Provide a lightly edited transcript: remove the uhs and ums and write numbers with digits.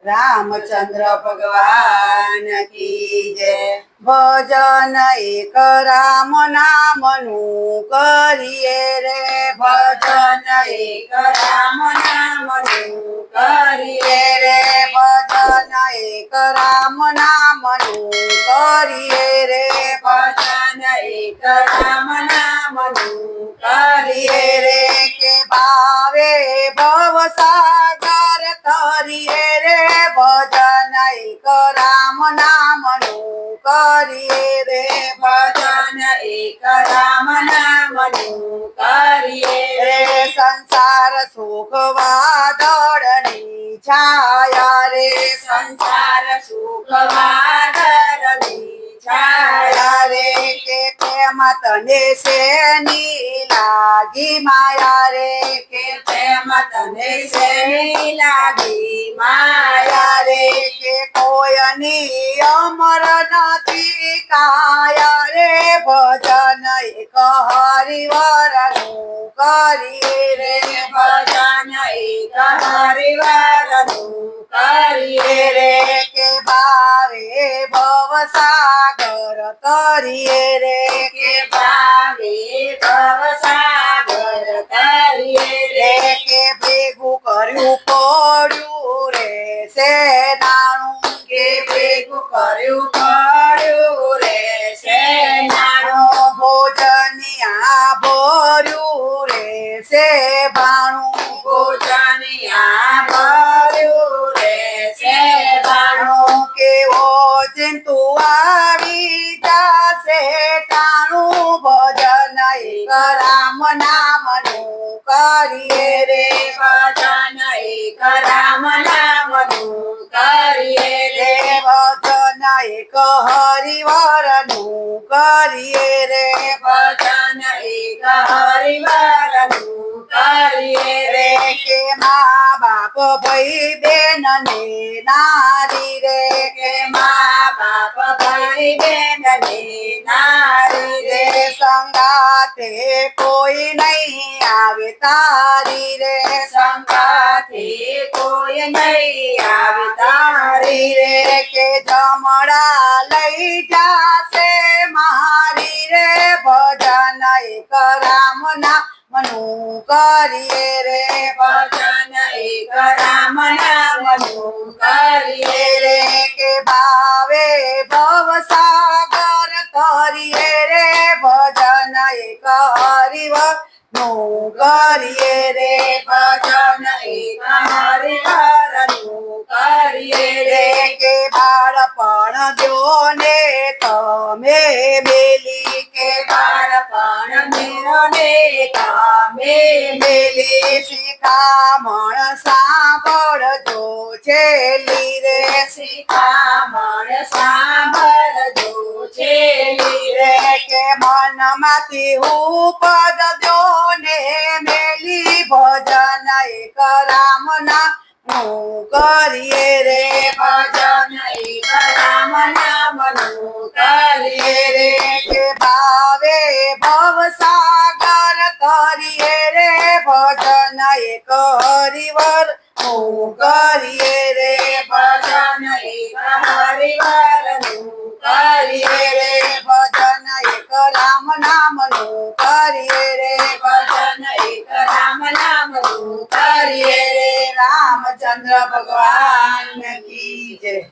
રામચંદ્ર ભગવાન કી જય। ભજન એક રામ નામનું કરીએ રે, ભજન એક રામ નામનું કરીએ રે, ભજન એક રામ નામનું કરીએ રે, ભજન એક રામ નામનું કરીએ રે, કે ભાવે ભવસાગર તરીએ રે, ભજન એક રામ નામનું કરીએ રે, ભજન એક રામ નામનું કરીએ રે, સંસાર સુખ વાદળની છાયા રે, સંસાર સુખ વાદળની છાયા રે, કે તેમાં તને શેની લાગી માયા રે, કે તેમાં તને શેની લાગી માયા રે, કે કોઈની અમર નથી કાયા રે, ભજન એક હરિવરનું કરીએ રે, ભજન એક હરિવરનું કરીએ રે, કે ભાવે ભવસાગર તરીએ રે, કે ભાવે ભવસાગર તરીએ રે, કે ભેગું કર્યું પડ્યું રે સેનાનું, કે ભેગું કર્યું પડ્યું રે સેનાનું, ભોજનિયા ભર્યું રે સે ભાણું, ભોજનિયા ભર્યું રે સે ભાણું, કેવો ચિંતુ આવી જાશે ટાણું, ભજન એક રામ નામનું કરીએ રે, ભજન એક રામ નામનું કરીએ રે, ભજન એક હરિવરનું કરીએ રે, ભજન એક હરિવરનું કરીએ રે, કે મા બાપ ભાઈ બેન ને નારી રે, કે મા બાપ ભાઈ બેન ને નારી રે, સંગાતે કોઈ નહીં આવે તારી રે, સંગાતે કોઈ નહીં આવે તારી રે, કે જમણા લઈ જાશે મારી રે, ભજન એક રામ નામનું કરીએ રે, ભજન એક રામ નામનું કરીએ રે, કે ભાવે ભવસાગર તરીએ રે, ભજન એક હરિવરનું કરીએ રે, ભજન એક હરિવરનું કરીએ રે, કે બાળપણ દ્યોને તમે મેલી, કે બાળપણ દ્યોને તમે મેલી, શિખામણ સાંભળજો છેલી રે, શિખામણ સાંભળજો છેલી રે, કે મનમાંથી ઉપદ દ્યોને મેલી, ભજન એક રામ નામનું કરીએ રે, ભજન એક રામ નામનું કરીએ રે, કે ભાવે ભવસાગર તરીએ રે, ભજન એક હરિવરનું કરીએ રે, ભજન એક હરિવરનું કરીએ રે, ભજન એક રામ નામનું કરીએ રે, ભજન એક રામ નામનું કરીએ રે, રામચંદ્ર ભગવાન કી જય।